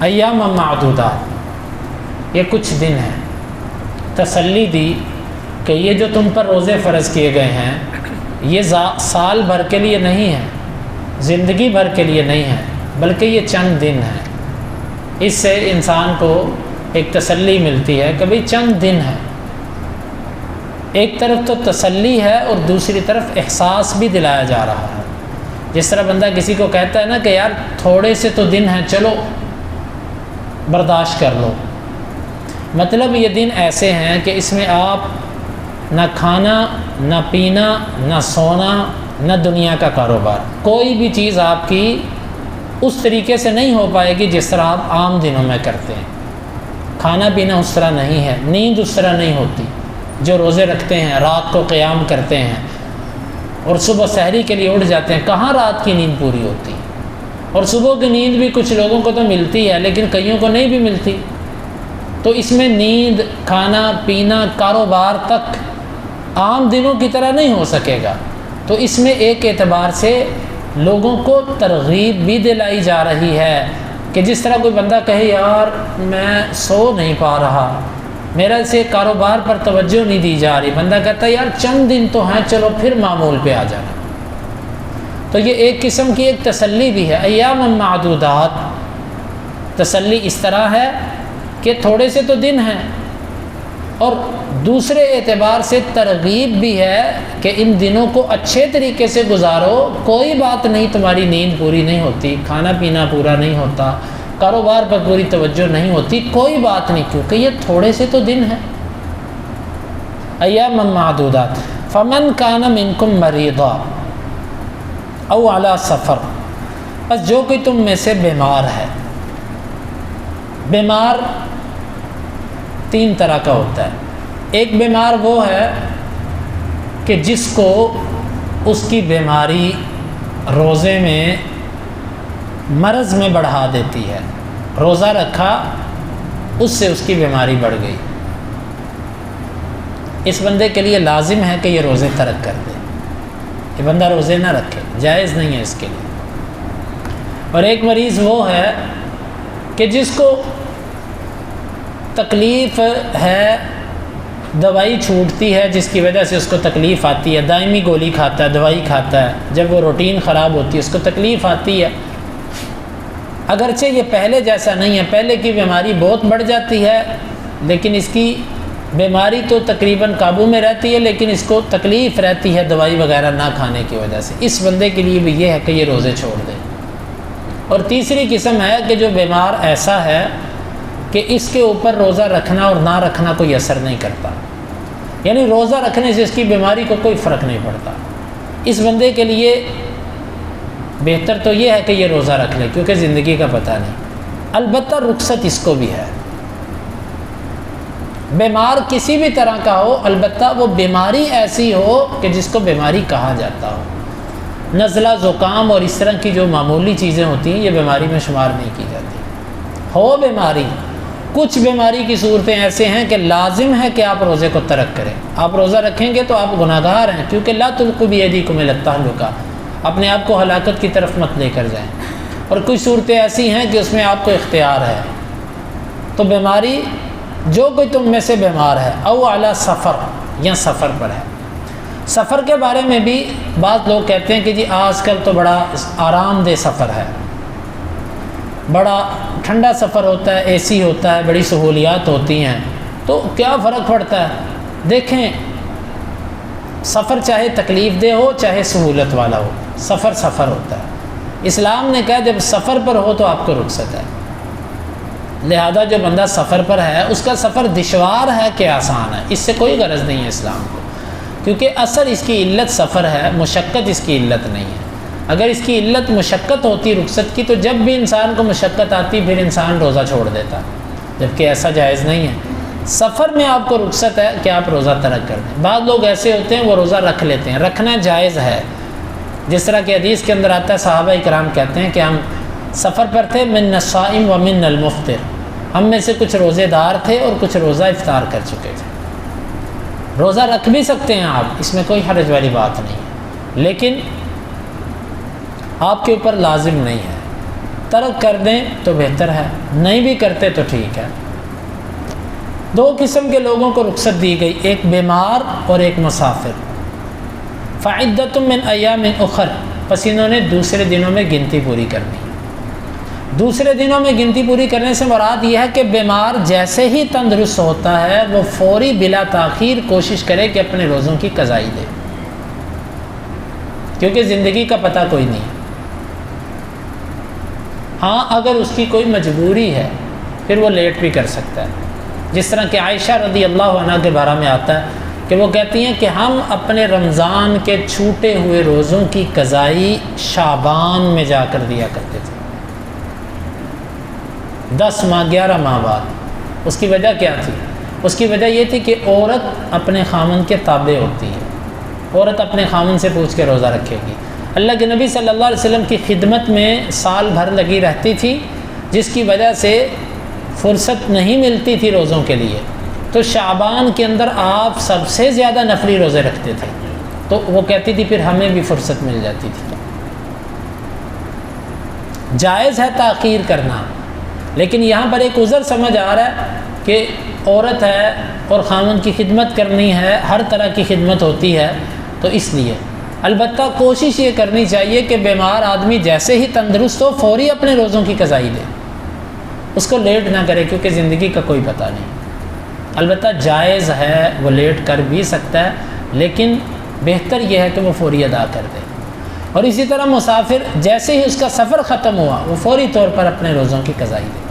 ایام معدودات، یہ کچھ دن ہیں۔ تسلی دی کہ یہ جو تم پر روزے فرض کیے گئے ہیں یہ سال بھر کے لیے نہیں ہیں، زندگی بھر کے لیے نہیں ہیں، بلکہ یہ چند دن ہیں۔ اس سے انسان کو ایک تسلی ملتی ہے کہ بھئی چند دن ہیں۔ ایک طرف تو تسلی ہے اور دوسری طرف احساس بھی دلایا جا رہا ہے۔ جس طرح بندہ کسی کو کہتا ہے نا کہ یار تھوڑے سے تو دن ہیں، چلو برداشت کر لو، مطلب یہ دن ایسے ہیں کہ اس میں آپ نہ کھانا نہ پینا نہ سونا نہ دنیا کا کاروبار، کوئی بھی چیز آپ کی اس طریقے سے نہیں ہو پائے گی جس طرح آپ عام دنوں میں کرتے ہیں۔ کھانا پینا اس طرح نہیں ہے، نیند اس طرح نہیں ہوتی۔ جو روزے رکھتے ہیں، رات کو قیام کرتے ہیں اور صبح سحری کے لیے اٹھ جاتے ہیں، کہاں رات کی نیند پوری ہوتی؟ اور صبح کی نیند بھی کچھ لوگوں کو تو ملتی ہے لیکن کئیوں کو نہیں بھی ملتی۔ تو اس میں نیند، کھانا پینا، کاروبار تک عام دنوں کی طرح نہیں ہو سکے گا۔ تو اس میں ایک اعتبار سے لوگوں کو ترغیب بھی دلائی جا رہی ہے کہ جس طرح کوئی بندہ کہے یار میں سو نہیں پا رہا، میرا سے کاروبار پر توجہ نہیں دی جا رہی، بندہ کہتا ہے یار چند دن تو ہیں، چلو پھر معمول پہ آ جانا۔ تو یہ ایک قسم کی ایک تسلی بھی ہے۔ ایام معدودات، تسلی اس طرح ہے کہ تھوڑے سے تو دن ہیں، اور دوسرے اعتبار سے ترغیب بھی ہے کہ ان دنوں کو اچھے طریقے سے گزارو۔ کوئی بات نہیں تمہاری نیند پوری نہیں ہوتی، کھانا پینا پورا نہیں ہوتا، کاروبار پر پوری توجہ نہیں ہوتی، کوئی بات نہیں، کیونکہ یہ تھوڑے سے تو دن ہیں۔ ایام معدودات فمن کان منکم مریضا او علی سفر، بس جو کوئی تم میں سے بیمار ہے۔ بیمار تین طرح کا ہوتا ہے۔ ایک بیمار وہ ہے کہ جس کو اس کی بیماری روزے میں مرض میں بڑھا دیتی ہے، روزہ رکھا اس سے اس کی بیماری بڑھ گئی، اس بندے کے لیے لازم ہے کہ یہ روزے ترک کر دے، یہ بندہ روزے نہ رکھے، جائز نہیں ہے اس کے لیے۔ اور ایک مریض وہ ہے کہ جس کو تکلیف ہے، دوائی چھوٹتی ہے جس کی وجہ سے اس کو تکلیف آتی ہے، دائمی گولی کھاتا ہے، دوائی کھاتا ہے، جب وہ روٹین خراب ہوتی ہے اس کو تکلیف آتی ہے۔ اگرچہ یہ پہلے جیسا نہیں ہے، پہلے کی بیماری بہت بڑھ جاتی ہے لیکن اس کی بیماری تو تقریباً قابو میں رہتی ہے، لیکن اس کو تکلیف رہتی ہے دوائی وغیرہ نہ کھانے کی وجہ سے۔ اس بندے کے لیے بھی یہ ہے کہ یہ روزے چھوڑ دے۔ اور تیسری قسم ہے کہ جو بیمار ایسا ہے کہ اس کے اوپر روزہ رکھنا اور نہ رکھنا کوئی اثر نہیں کرتا، یعنی روزہ رکھنے سے اس کی بیماری کو کوئی فرق نہیں پڑتا۔ اس بندے کے لیے بہتر تو یہ ہے کہ یہ روزہ رکھ لے کیونکہ زندگی کا پتہ نہیں۔ البتہ رخصت اس کو بھی ہے، بیمار کسی بھی طرح کا ہو، البتہ وہ بیماری ایسی ہو کہ جس کو بیماری کہا جاتا ہو۔ نزلہ، زکام اور اس طرح کی جو معمولی چیزیں ہوتی ہیں یہ بیماری میں شمار نہیں کی جاتی۔ ہو بیماری، کچھ بیماری کی صورتیں ایسے ہیں کہ لازم ہے کہ آپ روزے کو ترک کریں۔ آپ روزہ رکھیں گے تو آپ گناہ گار ہیں، کیونکہ لا تلقوا بیدیکم الی التہلکہ، اپنے آپ کو ہلاکت کی طرف مت لے کر جائیں۔ اور کچھ صورتیں ایسی ہیں کہ اس میں آپ کو اختیار ہے۔ تو بیماری، جو کوئی تم میں سے بیمار ہے، او علی سفر، یا سفر پر ہے۔ سفر کے بارے میں بھی بعض لوگ کہتے ہیں کہ جی آج کل تو بڑا آرام دہ سفر ہے، بڑا ٹھنڈا سفر ہوتا ہے، اے سی ہوتا ہے، بڑی سہولیات ہوتی ہیں، تو کیا فرق پڑتا ہے؟ دیکھیں، سفر چاہے تکلیف دہ ہو چاہے سہولت والا ہو، سفر سفر ہوتا ہے۔ اسلام نے کہا جب سفر پر ہو تو آپ کو رخصت ہے، لہذا جو بندہ سفر پر ہے اس کا سفر دشوار ہے کہ آسان ہے، اس سے کوئی غرض نہیں ہے اسلام کو، کیونکہ اصل اس کی علت سفر ہے، مشقت اس کی علت نہیں ہے۔ اگر اس کی علت مشقت ہوتی رخصت کی تو جب بھی انسان کو مشقت آتی پھر انسان روزہ چھوڑ دیتا، جبکہ ایسا جائز نہیں ہے۔ سفر میں آپ کو رخصت ہے کہ آپ روزہ ترک کر دیں۔ بعض لوگ ایسے ہوتے ہیں وہ روزہ رکھ لیتے ہیں، رکھنا جائز ہے، جس طرح کہ حدیث کے اندر آتا ہے، صحابہ اکرام کہتے ہیں کہ ہم سفر پر تھے، من الصائم و من المفطر، ہم میں سے کچھ روزے دار تھے اور کچھ روزہ افطار کر چکے تھے۔ روزہ رکھ بھی سکتے ہیں آپ، اس میں کوئی حرج والی بات نہیں ہے، لیکن آپ کے اوپر لازم نہیں ہے۔ ترک کر دیں تو بہتر ہے، نہیں بھی کرتے تو ٹھیک ہے۔ دو قسم کے لوگوں کو رخصت دی گئی، ایک بیمار اور ایک مسافر۔ فعدۃ من ایام اخر، پس انہوں نے دوسرے دنوں میں گنتی پوری کرنی۔ دوسرے دنوں میں گنتی پوری کرنے سے مراد یہ ہے کہ بیمار جیسے ہی تندرست ہوتا ہے وہ فوری بلا تاخیر کوشش کرے کہ اپنے روزوں کی قضائی دے، کیونکہ زندگی کا پتہ کوئی نہیں۔ ہاں اگر اس کی کوئی مجبوری ہے پھر وہ لیٹ بھی کر سکتا ہے، جس طرح کہ عائشہ رضی اللہ عنہ کے بارے میں آتا ہے کہ وہ کہتی ہیں کہ ہم اپنے رمضان کے چھوٹے ہوئے روزوں کی قضائی شعبان میں جا کر دیا کرتے تھے، 10 ماہ 11 ماہ بعد۔ اس کی وجہ کیا تھی؟ اس کی وجہ یہ تھی کہ عورت اپنے خامن کے تابع ہوتی ہے، عورت اپنے خامن سے پوچھ کے روزہ رکھے گی۔ اللہ کے نبی صلی اللہ علیہ وسلم کی خدمت میں سال بھر لگی رہتی تھی، جس کی وجہ سے فرصت نہیں ملتی تھی روزوں کے لیے، تو شعبان کے اندر آپ سب سے زیادہ نفلی روزے رکھتے تھے، تو وہ کہتی تھی پھر ہمیں بھی فرصت مل جاتی تھی۔ جائز ہے تاخیر کرنا، لیکن یہاں پر ایک عذر سمجھ آ رہا ہے کہ عورت ہے اور خامن کی خدمت کرنی ہے، ہر طرح کی خدمت ہوتی ہے، تو اس لیے البتہ کوشش یہ کرنی چاہیے کہ بیمار آدمی جیسے ہی تندرست ہو فوری اپنے روزوں کی قضائی دے، اس کو لیٹ نہ کرے، کیونکہ زندگی کا کوئی پتہ نہیں۔ البتہ جائز ہے، وہ لیٹ کر بھی سکتا ہے، لیکن بہتر یہ ہے کہ وہ فوری ادا کر دے۔ اور اسی طرح مسافر جیسے ہی اس کا سفر ختم ہوا وہ فوری طور پر اپنے روزوں کی قضائی دے۔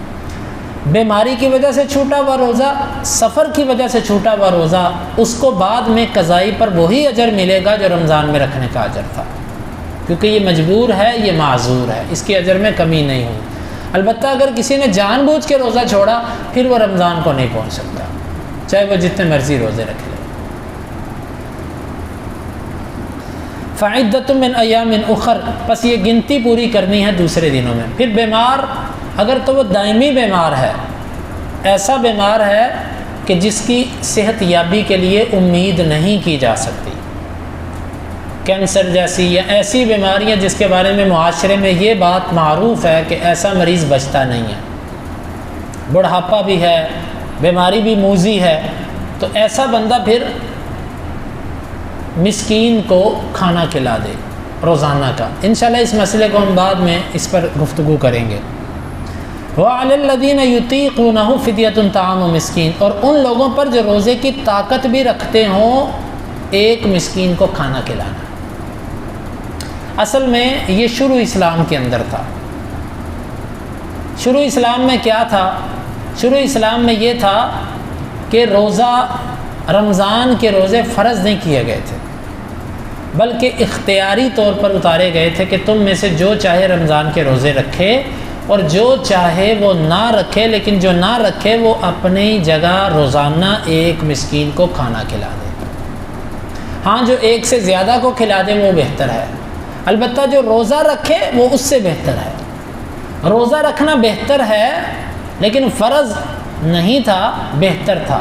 بیماری کی وجہ سے چھوٹا ہوا روزہ، سفر کی وجہ سے چھوٹا ہوا روزہ، اس کو بعد میں قضائی پر وہی اجر ملے گا جو رمضان میں رکھنے کا اجر تھا، کیونکہ یہ مجبور ہے، یہ معذور ہے، اس کی اجر میں کمی نہیں ہوئی۔ البتہ اگر کسی نے جان بوجھ کے روزہ چھوڑا پھر وہ رمضان کو نہیں پہنچ سکتا، چاہے وہ جتنے مرضی روزے رکھ لے۔ فعدۃ من ایام اخر، پس یہ گنتی پوری کرنی ہے دوسرے دنوں میں۔ پھر بیمار، اگر تو وہ دائمی بیمار ہے، ایسا بیمار ہے کہ جس کی صحت یابی کے لیے امید نہیں کی جا سکتی، کینسر جیسی یا ایسی بیماریاں جس کے بارے میں معاشرے میں یہ بات معروف ہے کہ ایسا مریض بچتا نہیں ہے، بڑھاپا بھی ہے، بیماری بھی موذی ہے، تو ایسا بندہ پھر مسکین کو کھانا کھلا دے روزانہ کا۔ انشاءاللہ اس مسئلے کو ہم بعد میں اس پر گفتگو کریں گے۔ وَعَلَى الَّذِينَ يُطِيقُونَهُ فِدْيَةٌ طَعَامُ مِسْكِينٍ، اور ان لوگوں پر جو روزے کی طاقت بھی رکھتے ہوں ایک مسکین کو کھانا کھلانا۔ اصل میں یہ شروع اسلام کے اندر تھا۔ شروع اسلام میں کیا تھا؟ شروع اسلام میں یہ تھا کہ روزہ، رمضان کے روزے فرض نہیں کیے گئے تھے، بلکہ اختیاری طور پر اتارے گئے تھے کہ تم میں سے جو چاہے رمضان کے روزے رکھے اور جو چاہے وہ نہ رکھے، لیکن جو نہ رکھے وہ اپنی جگہ روزانہ ایک مسکین کو کھانا کھلا دے۔ ہاں جو ایک سے زیادہ کو کھلا دے وہ بہتر ہے، البتہ جو روزہ رکھے وہ اس سے بہتر ہے۔ روزہ رکھنا بہتر ہے لیکن فرض نہیں تھا، بہتر تھا۔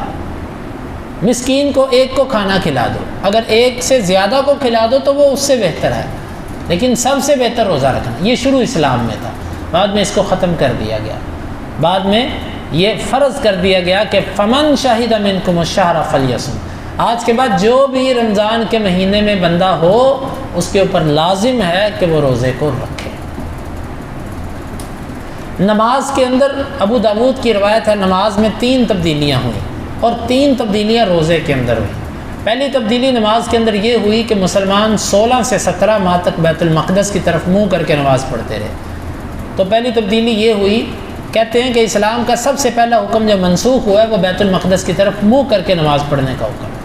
مسکین کو ایک کو کھانا کھلا دو، اگر ایک سے زیادہ کو کھلا دو تو وہ اس سے بہتر ہے، لیکن سب سے بہتر روزہ رکھنا۔ یہ شروع اسلام میں تھا، بعد میں اس کو ختم کر دیا گیا، بعد میں یہ فرض کر دیا گیا کہ فمن شہد منکم الشہر فلیصم، آج کے بعد جو بھی رمضان کے مہینے میں بندہ ہو اس کے اوپر لازم ہے کہ وہ روزے کو رکھے۔ نماز کے اندر ابو داود کی روایت ہے، نماز میں 3 تبدیلیاں ہوئیں اور 3 تبدیلیاں روزے کے اندر ہوئیں۔ پہلی تبدیلی نماز کے اندر یہ ہوئی کہ مسلمان 16 سے 17 ماہ تک بیت المقدس کی طرف منہ کر کے نماز پڑھتے رہے۔ تو پہلی تبدیلی یہ ہوئی، کہتے ہیں کہ اسلام کا سب سے پہلا حکم جو منسوخ ہوا ہے وہ بیت المقدس کی طرف منہ کر کے نماز پڑھنے کا حکم ہے،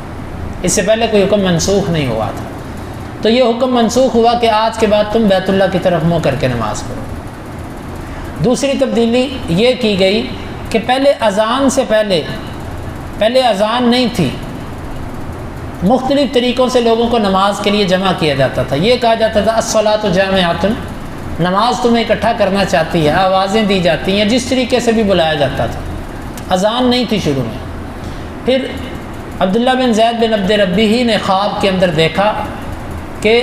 اس سے پہلے کوئی حکم منسوخ نہیں ہوا تھا۔ تو یہ حکم منسوخ ہوا کہ آج کے بعد تم بیت اللہ کی طرف منہ کر کے نماز پڑھو۔ دوسری تبدیلی یہ کی گئی کہ پہلے اذان سے پہلے اذان نہیں تھی، مختلف طریقوں سے لوگوں کو نماز کے لیے جمع کیا جاتا تھا۔ یہ کہا جاتا تھا الصلاۃ جامعۃ، نماز تمہیں اکٹھا کرنا چاہتی ہے، آوازیں دی جاتی ہیں، جس طریقے سے بھی بلایا جاتا تھا۔ اذان نہیں تھی شروع میں۔ پھر عبداللہ بن زید بن عبد ربی ہی نے خواب کے اندر دیکھا کہ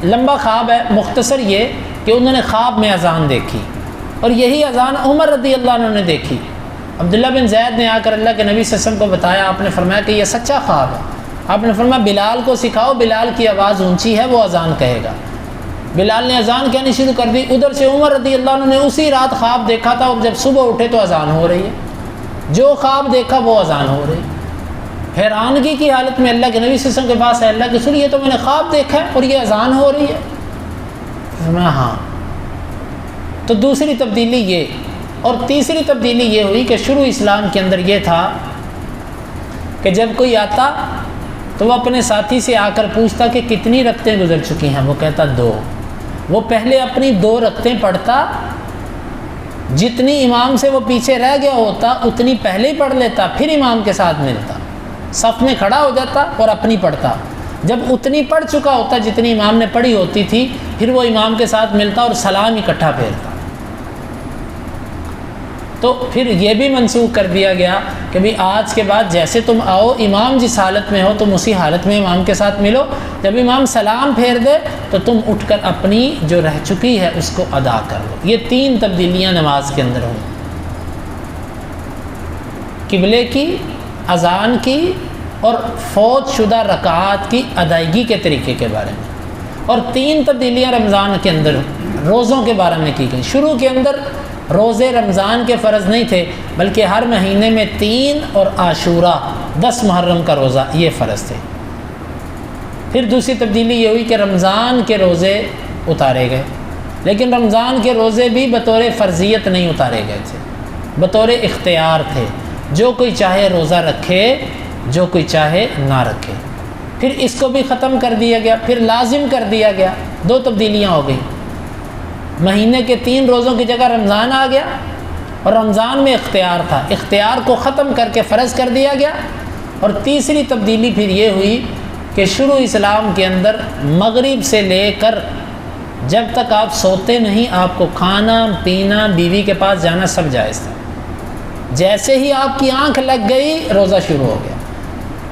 لمبا خواب ہے، مختصر یہ کہ انہوں نے خواب میں اذان دیکھی اور یہی اذان عمر رضی اللہ عنہ نے دیکھی۔ عبداللہ بن زید نے آ کر اللہ کے نبی صلی اللہ علیہ وسلم کو بتایا، آپ نے فرمایا کہ یہ سچا خواب ہے۔ آپ نے فرمایا بلال کو سکھاؤ، بلال کی آواز اونچی ہے، وہ اذان کہے گا۔ بلال نے اذان کہنی شروع کر دی۔ ادھر سے عمر رضی اللہ عنہ نے اسی رات خواب دیکھا تھا، اور جب صبح اٹھے تو اذان ہو رہی ہے، جو خواب دیکھا وہ اذان ہو رہی ہے۔ حیرانگی کی حالت میں اللہ کے نبی صلی اللہ علیہ وسلم کے پاس ہے، اللہ کے رسول یہ تو میں نے خواب دیکھا ہے اور یہ اذان ہو رہی ہے۔ فرمایا ہاں۔ تو دوسری تبدیلی یہ، اور تیسری تبدیلی یہ ہوئی کہ شروع اسلام کے اندر یہ تھا کہ جب کوئی آتا تو وہ اپنے ساتھی سے آ کر پوچھتا کہ کتنی رکعتیں گزر چکی ہیں، وہ کہتا 2۔ وہ پہلے اپنی 2 رکعتیں پڑھتا، جتنی امام سے وہ پیچھے رہ گیا ہوتا اتنی پہلے ہی پڑھ لیتا، پھر امام کے ساتھ ملتا، صف میں کھڑا ہو جاتا اور اپنی پڑھتا۔ جب اتنی پڑھ چکا ہوتا جتنی امام نے پڑھی ہوتی تھی، پھر وہ امام کے ساتھ ملتا اور سلام اکٹھا پھیرتا۔ تو پھر یہ بھی منسوخ کر دیا گیا کہ بھی آج کے بعد جیسے تم آؤ، امام جس حالت میں ہو تم اسی حالت میں امام کے ساتھ ملو، جب امام سلام پھیر دے تو تم اٹھ کر اپنی جو رہ چکی ہے اس کو ادا کر لو۔ یہ 3 تبدیلیاں نماز کے اندر ہوں، قبلے کی، اذان کی اور فوت شدہ رکعات کی ادائیگی کے طریقے کے بارے میں۔ اور 3 تبدیلیاں رمضان کے اندر روزوں کے بارے میں کی گئی۔ شروع کے اندر روزے رمضان کے فرض نہیں تھے، بلکہ ہر مہینے میں 3 اور عاشورہ 10 محرم کا روزہ یہ فرض تھے۔ پھر دوسری تبدیلی یہ ہوئی کہ رمضان کے روزے اتارے گئے، لیکن رمضان کے روزے بھی بطور فرضیت نہیں اتارے گئے تھے، بطور اختیار تھے، جو کوئی چاہے روزہ رکھے، جو کوئی چاہے نہ رکھے۔ پھر اس کو بھی ختم کر دیا گیا، پھر لازم کر دیا گیا۔ 2 تبدیلیاں ہو گئیں، مہینے کے 3 روزوں کی جگہ رمضان آ گیا، اور رمضان میں اختیار تھا، اختیار کو ختم کر کے فرض کر دیا گیا۔ اور تیسری تبدیلی پھر یہ ہوئی کہ شروع اسلام کے اندر مغرب سے لے کر جب تک آپ سوتے نہیں، آپ کو کھانا پینا، بیوی کے پاس جانا سب جائز تھا۔ جیسے ہی آپ کی آنکھ لگ گئی روزہ شروع ہو گیا،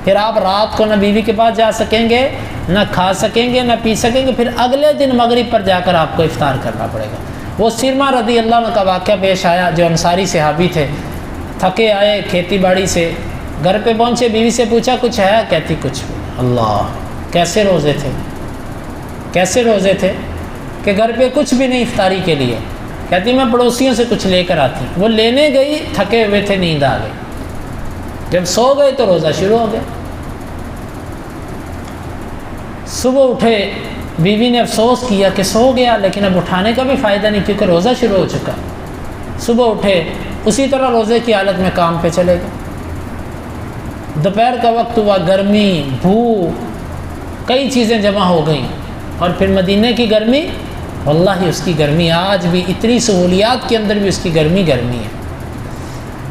پھر آپ رات کو نہ بیوی کے پاس جا سکیں گے، نہ کھا سکیں گے، نہ پی سکیں گے، پھر اگلے دن مغرب پر جا کر آپ کو افطار کرنا پڑے گا۔ وہ سرما رضی اللہ عنہ کا واقعہ پیش آیا، جو انصاری صحابی تھے، تھکے آئے کھیتی باڑی سے، گھر پہ پہنچے، بیوی سے پوچھا کچھ ہے؟ کہتی کچھ بھی۔ اللہ، کیسے روزے تھے، کیسے روزے تھے کہ گھر پہ کچھ بھی نہیں افطاری کے لیے؟ کہتی میں پڑوسیوں سے کچھ لے کر آتی۔ وہ لینے گئی، تھکے ہوئے تھے، نیند آ گئی، جب سو گئے تو روزہ شروع ہو گیا۔ صبح اٹھے، بیوی نے افسوس کیا کہ سو گیا، لیکن اب اٹھانے کا بھی فائدہ نہیں کیونکہ روزہ شروع ہو چکا۔ صبح اٹھے، اسی طرح روزے کی حالت میں کام پہ چلے گئے۔ دوپہر کا وقت ہوا، گرمی، بھوک، کئی چیزیں جمع ہو گئیں، اور پھر مدینے کی گرمی، واللہ اس کی گرمی آج بھی اتنی سہولیات کے اندر بھی اس کی گرمی گرمی ہے۔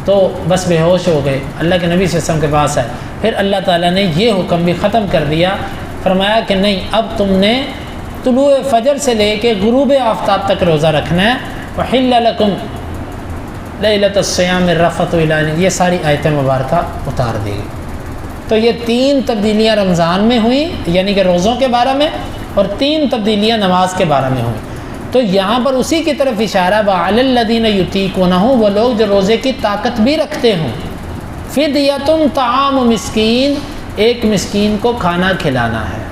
تو بس بے ہوش ہو گئے، اللہ کے نبی صلی اللہ علیہ وسلم کے پاس آئے۔ پھر اللہ تعالیٰ نے یہ حکم بھی ختم کر دیا، فرمایا کہ نہیں، اب تم نے طلوع فجر سے لے کے غروب آفتاب تک روزہ رکھنا ہے۔ وَحِلَّ لَكُمْ لَيْلَةَ الصِّيَامِ الرَّفَثُ إِلَىٰ، یہ ساری آیتیں مبارکہ اتار دی گئی۔ تو یہ 3 تبدیلیاں رمضان میں ہوئیں، یعنی کہ روزوں کے بارے میں، اور 3 تبدیلیاں نماز کے بارے میں ہوئیں۔ تو یہاں پر اسی کی طرف اشارہ، وَعَلَى الَّذِينَ يُطِيقُونَهُ، وہ لوگ جو روزے کی طاقت بھی رکھتے ہوں، فِدْيَةٌ طَعَامُ مِسْكِين، ایک مسکین کو کھانا کھلانا ہے۔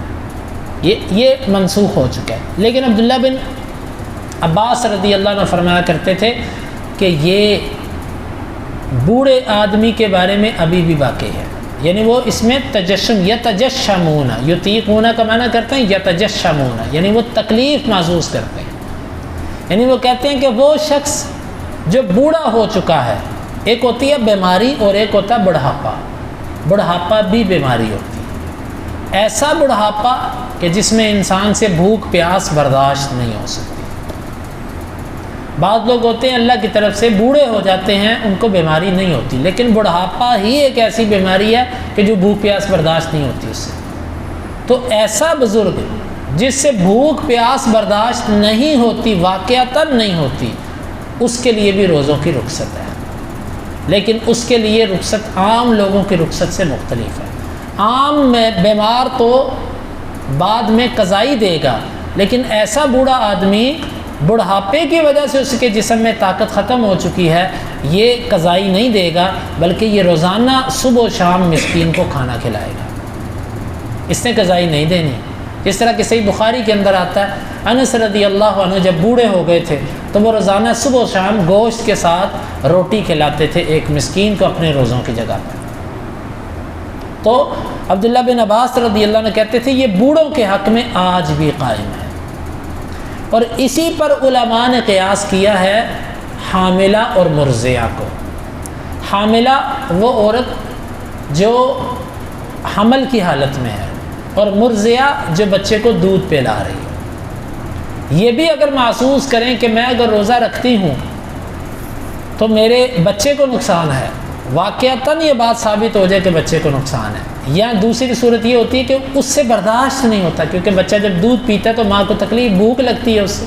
یہ منسوخ ہو چکا ہے، لیکن عبداللہ بن عباس رضی اللہ عنہ فرمایا کرتے تھے کہ یہ بوڑھے آدمی کے بارے میں ابھی بھی واقع ہے، یعنی وہ اس میں تجشم، یتجشمون، یطیقون کا معنی کرتے ہیں یتجشمون، یعنی وہ تکلیف محسوس کرتے ہیں، یعنی وہ کہتے ہیں کہ وہ شخص جو بوڑھا ہو چکا ہے، ایک ہوتی ہے بیماری اور ایک ہوتا ہے بڑھاپا، بڑھاپا بھی بیماری ہوتی ہے، ایسا بڑھاپا کہ جس میں انسان سے بھوک پیاس برداشت نہیں ہو سکتی۔ بعض لوگ ہوتے ہیں اللہ کی طرف سے بوڑھے ہو جاتے ہیں، ان کو بیماری نہیں ہوتی، لیکن بڑھاپا ہی ایک ایسی بیماری ہے کہ جو بھوک پیاس برداشت نہیں ہوتی اس سے۔ تو ایسا بزرگ جس سے بھوک پیاس برداشت نہیں ہوتی، واقعتاً نہیں ہوتی، اس کے لیے بھی روزوں کی رخصت ہے، لیکن اس کے لیے رخصت عام لوگوں کی رخصت سے مختلف ہے۔ عام میں بیمار تو بعد میں قضائی دے گا، لیکن ایسا بوڑھا آدمی بڑھاپے کی وجہ سے اس کے جسم میں طاقت ختم ہو چکی ہے، یہ قضائی نہیں دے گا، بلکہ یہ روزانہ صبح و شام مسکین کو کھانا کھلائے گا، اس نے قضائی نہیں دینی۔ جس طرح کہ صحیح بخاری کے اندر آتا ہے، انس رضی اللہ عنہ جب بوڑھے ہو گئے تھے تو وہ روزانہ صبح و شام گوشت کے ساتھ روٹی کھلاتے تھے ایک مسکین کو اپنے روزوں کی جگہ پر۔ تو عبداللہ بن عباس رضی اللہ عنہ کہتے تھے یہ بوڑھوں کے حق میں آج بھی قائم ہے، اور اسی پر علماء نے قیاس کیا ہے حاملہ اور مرضعہ کو۔ حاملہ وہ عورت جو حمل کی حالت میں ہے، اور مرضعہ جو بچے کو دودھ پلا رہی ہے۔ یہ بھی اگر محسوس کریں کہ میں اگر روزہ رکھتی ہوں تو میرے بچے کو نقصان ہے، واقعتاً یہ بات ثابت ہو جائے کہ بچے کو نقصان ہے، یا دوسری صورت یہ ہوتی ہے کہ اس سے برداشت نہیں ہوتا، کیونکہ بچہ جب دودھ پیتا ہے تو ماں کو تکلیف، بھوک لگتی ہے اس سے۔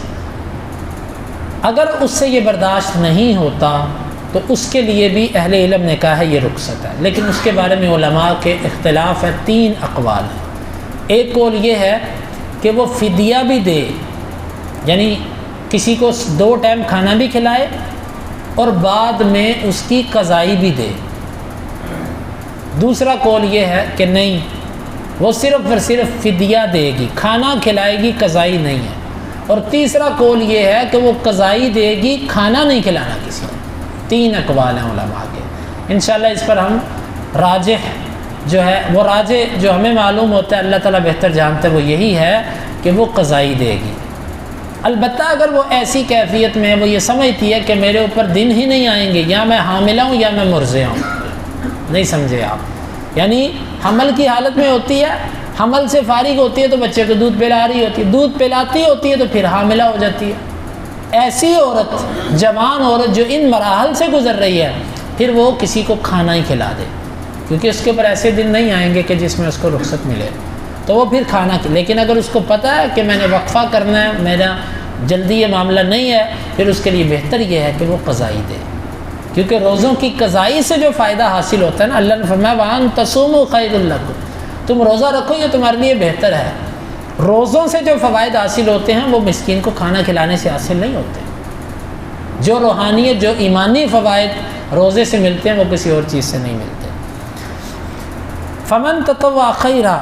اگر اس سے یہ برداشت نہیں ہوتا تو اس کے لیے بھی اہل علم نے کہا ہے یہ رخصت ہے، لیکن اس کے بارے میں علماء کے اختلاف ہے، 3 اقوال ہیں۔ ایک قول یہ ہے کہ وہ فدیہ بھی دے، یعنی کسی کو 2 ٹائم کھانا بھی کھلائے اور بعد میں اس کی قضائی بھی دے۔ دوسرا قول یہ ہے کہ نہیں، وہ صرف اور صرف فدیہ دے گی، کھانا کھلائے گی، قضائی نہیں ہے۔ اور تیسرا قول یہ ہے کہ وہ قضائی دے گی، کھانا نہیں کھلانا کسی نے۔ 3 اقوال ہیں علماء کے۔ انشاءاللہ اس پر ہم راجح جو ہے، وہ راجح جو ہمیں معلوم ہوتا ہے، اللہ تعالیٰ بہتر جانتا ہے، وہ یہی ہے کہ وہ قضائی دے گی۔ البتہ اگر وہ ایسی کیفیت میں وہ یہ سمجھتی ہے کہ میرے اوپر دن ہی نہیں آئیں گے، یا میں حاملہ ہوں یا میں مرضع ہوں، نہیں سمجھے آپ، یعنی حمل کی حالت میں ہوتی ہے، حمل سے فارغ ہوتی ہے تو بچے کو دودھ پلا رہی ہوتی ہے، دودھ پلاتی ہوتی ہے تو پھر حاملہ ہو جاتی ہے۔ ایسی عورت، جوان عورت جو ان مراحل سے گزر رہی ہے، پھر وہ کسی کو کھانا ہی کھلا دے، کیونکہ اس کے اوپر ایسے دن نہیں آئیں گے کہ جس میں اس کو رخصت ملے، تو وہ پھر کھانا۔ لیکن اگر اس کو پتہ ہے کہ میں نے وقفہ کرنا ہے، میرا جلدی یہ معاملہ نہیں ہے، پھر اس کے لیے بہتر یہ ہے کہ وہ قضائی دے، کیونکہ روزوں کی قضائی سے جو فائدہ حاصل ہوتا ہے نا، اللہ نے فرمایا وَأَن تَصُومُوا خَيْرٌ لَكُمْ، تم روزہ رکھو یہ تمہارے لیے بہتر ہے۔ روزوں سے جو فوائد حاصل ہوتے ہیں وہ مسکین کو کھانا کھلانے سے حاصل نہیں ہوتے۔ جو روحانیت، جو ایمانی فوائد روزے سے ملتے ہیں وہ کسی اور چیز سے نہیں ملتے۔ فَمَن تَطَوَّعَ خَيْرًا،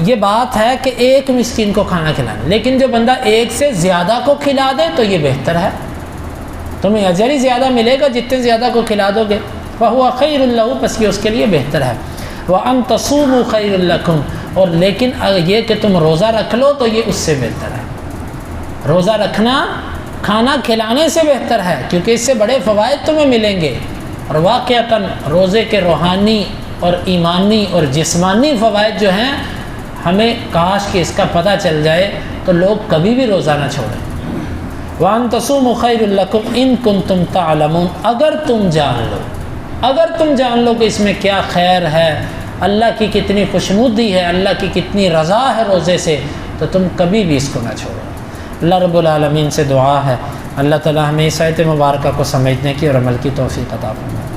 یہ بات ہے کہ ایک مسکین کو کھانا کھلانا، لیکن جو بندہ ایک سے زیادہ کو کھلا دے تو یہ بہتر ہے، تمہیں اجر ہی زیادہ ملے گا جتنے زیادہ کو کھلا دو گے۔ فَهُوَ خَيْرٌ لَهُ، پس یہ اس کے لیے بہتر ہے۔ وَأَن تَصُومُوا خَيْرٌ لَكُمْ، اور لیکن یہ کہ تم روزہ رکھ لو تو یہ اس سے بہتر ہے۔ روزہ رکھنا کھانا کھلانے سے بہتر ہے، کیونکہ اس سے بڑے فوائد تمہیں ملیں گے، اور واقعتاً روزے کے روحانی اور ایمانی اور جسمانی فوائد جو ہیں، ہمیں کاش کہ اس کا پتہ چل جائے تو لوگ کبھی بھی روزہ نہ چھوڑیں۔ وَأَن تَصُومُوا خَيْرٌ لَكُمْ إِن كُنتُمْ تَعْلَمُونَ، اگر تم جان لو، اگر تم جان لو کہ اس میں کیا خیر ہے، اللہ کی کتنی خوشنودی ہے، اللہ کی کتنی رضا ہے روزے سے، تو تم کبھی بھی اس کو نہ چھوڑو۔ اللہ رب العالمین سے دعا ہے اللہ تعالی ہمیں اس آیت مبارکہ کو سمجھنے کی اور عمل کی توفیق عطا فرمائے۔